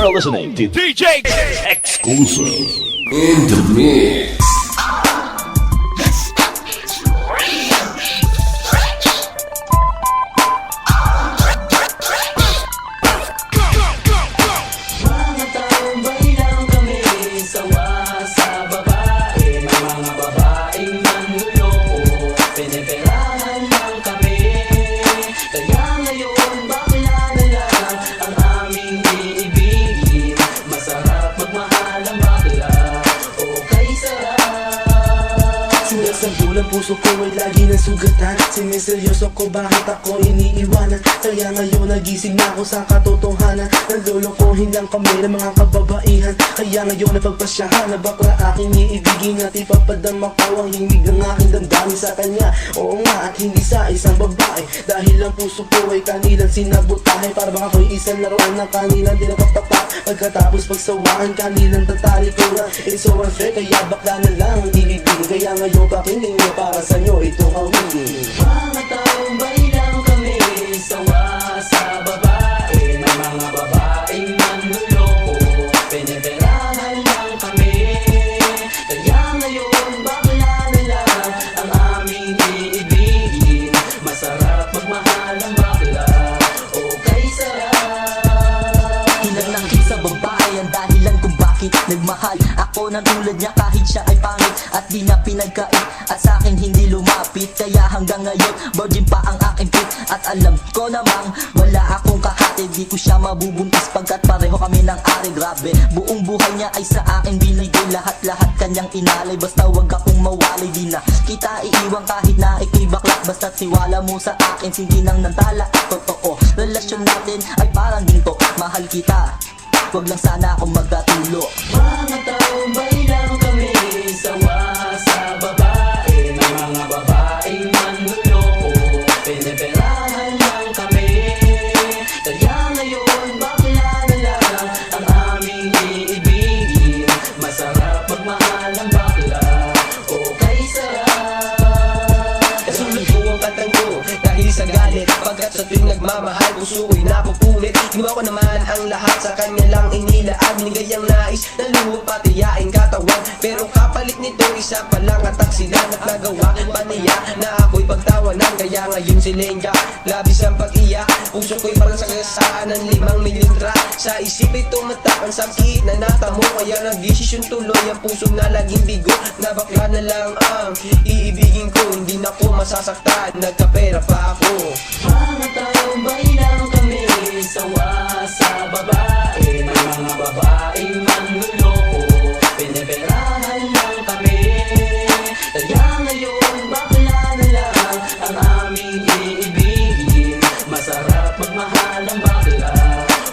You're listening to DJ Exclusive In the mix. Mga taong baylang kami, sawa sa babae. May mga babaeng manluloko, piniperahan lang kami. Kaya ngayon bakla na lang ang aming iibigin. Masarap magmahal ang bakla, okay sarap. Sinasampul ang puso ko ay lagi ng sugatan. Siniseryoso ko bakit ako iniiwanan. Kaya ngayon nagising na ako sa katotohanan. Nalolokohin lang kami ng mga kababaihan. Kaya ngayon napagpasyahan na bakla aking iibigin. At ipapadama ko ang himig ng aking damdamin sa kanya. Oo nga, at hindi sa isang babae. Dahil ang puso ko ay kanilang sinabotahe. Para bang ako'y isang laruan ng kanilang dinapapapa. Pagkatapos pagsawaan kanilang tatalikuran. It's so unfair kaya bakla na lang ang ibigin. Kaya ngayon pakinggan niyo para sa'yo itong hawigin. Mga taong baylang kami, sawa sa babae. May mga babaeng manluloko, piniperahan lang kami. Kaya ngayon bakla na lang ang aming iibigin. Masarap magmahal ang bakla, okay sarap. Ilan lang din sa babae ang dahilan kung bakit nagmahal ako ng tulad niya kahit siya ay pangit at di na pinagkait at sa akin hindi lumapit. Kaya hanggang ngayon virgin pa ang aking pit at alam ko namang wala akong kahati. Di ko siya mabubuntis pagkat pareho kami ng ari. Grabe, buong buhay niya ay sa akin binigay. Lahat-lahat kanyang inalay, basta wag akong mawalay. Di na kita iiwan kahit na ikay baklat. Basta tiwala mo sa akin, hindi nang nantala. Totoo, relasyon natin ay parang ginto. Mahal kita, wag lang sana akong magkatulo. Mga taong baylang kami, sawa sa babae. May mga babaeng manluloko, piniperahan lang kami. Kaya ngayon bakla na lang ang aming iibigin. Masarap magmahal ang bakla, okay sarap. Kasunod ko ang kantang ko dahil sa galit. Pagkat sa tuwing nagmamahal, puso ko'y napupulit. Ginawa ko naman ang lahat, sa kanya lang inilaan. Binigay ang nais na luho pati yaing katawan. Pero kapalit nito isa pa lang at aksidan. At nagawa pa niya na ako'y pagtawanan. Kaya ngayon si Lenka, labis ang pag-iyak. Puso ko'y parang sagasaan ng 5 milyon sa isip ay tumatak ang sakit na natamo. Kaya nagdesisyon tuloy ang puso na laging bigo. Na bakla na lang ang iibigin ko, hindi na ko masasaktan, nagkapera pa ako. Mga taong baylang kami, sawa sa babae. May mga babaeng manluloko, piniperahan lang kami. Kaya ngayon bakla na lang ang aming iibigin. Masarap magmahal ang bakla,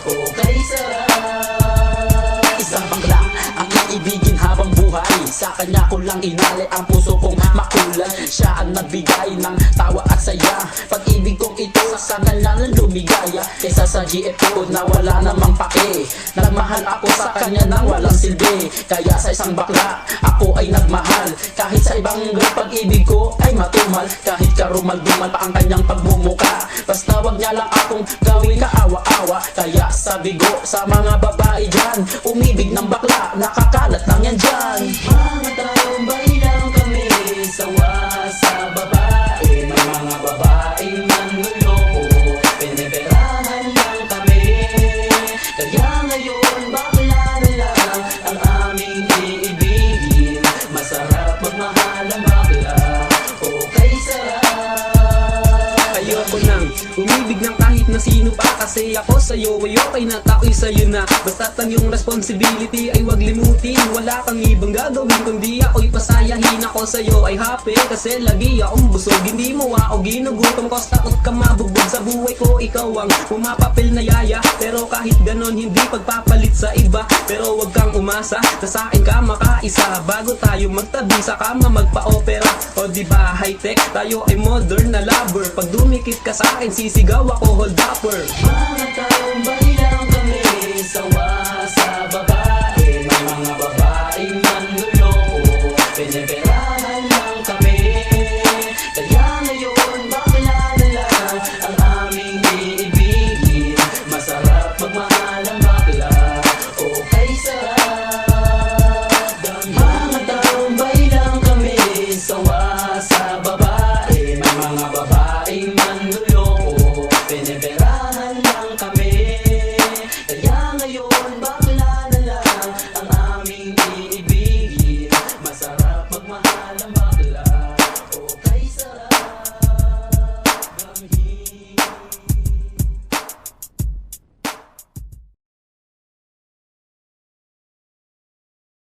okay sarap. Isang bakla ang iibigin habang buhay. Sa kanya ko lang inalay ang puso kong makulay. Siya ang nagbigay ng tawa at saya. Pag-ibig kong ito sa kanya lang lumigaya. Kaysa sa GF ko na wala namang pake. Nagmahal ako sa kanya nang walang silbi. Kaya sa isang bakla ako ay nagmahal. Kahit sa ibang girl pag-ibig ko ay matumal. Kahit karumal-dumal pa ang kanyang pagmumuka. Basta wag niya lang akong gawin kaawa-awa. Kaya sabi ko sa mga babae dyan, umibig ng bakla, nakakalat lang yan dyan. Mga taong baylang kami, sawa sa babae. May mga babaeng manluloko, piniperahan lang kami. Kaya ngayon bakla na lang ang aming iibigin. Masarap magmahal ang bakla, okay sarap. Ayoko nang umibig ng kahit na sino pa. Kasi ako sa'yo ay okay na, tako'y sa'yo na. Basta't ang iyong responsibility ay wag limutin. Wala kang ibang gagawin kundi ako'y pasayahin. Ako sa'yo ay happy kasi lagi akong busog. Hindi mo ako ginugutom ko, takot ka mabugbog. Sa buhay ko ikaw ang pumapapil na yaya. Pero kahit ganon hindi pagpapalit sa iba. Pero wag kang umasa na sa akin ka makaisa. Bago tayo magtabi sa kama magpa-opera. O diba high tech, tayo ay modern na lover. Pag dumikit ka sa akin sisigaw ako hold upper. Mga taong baylang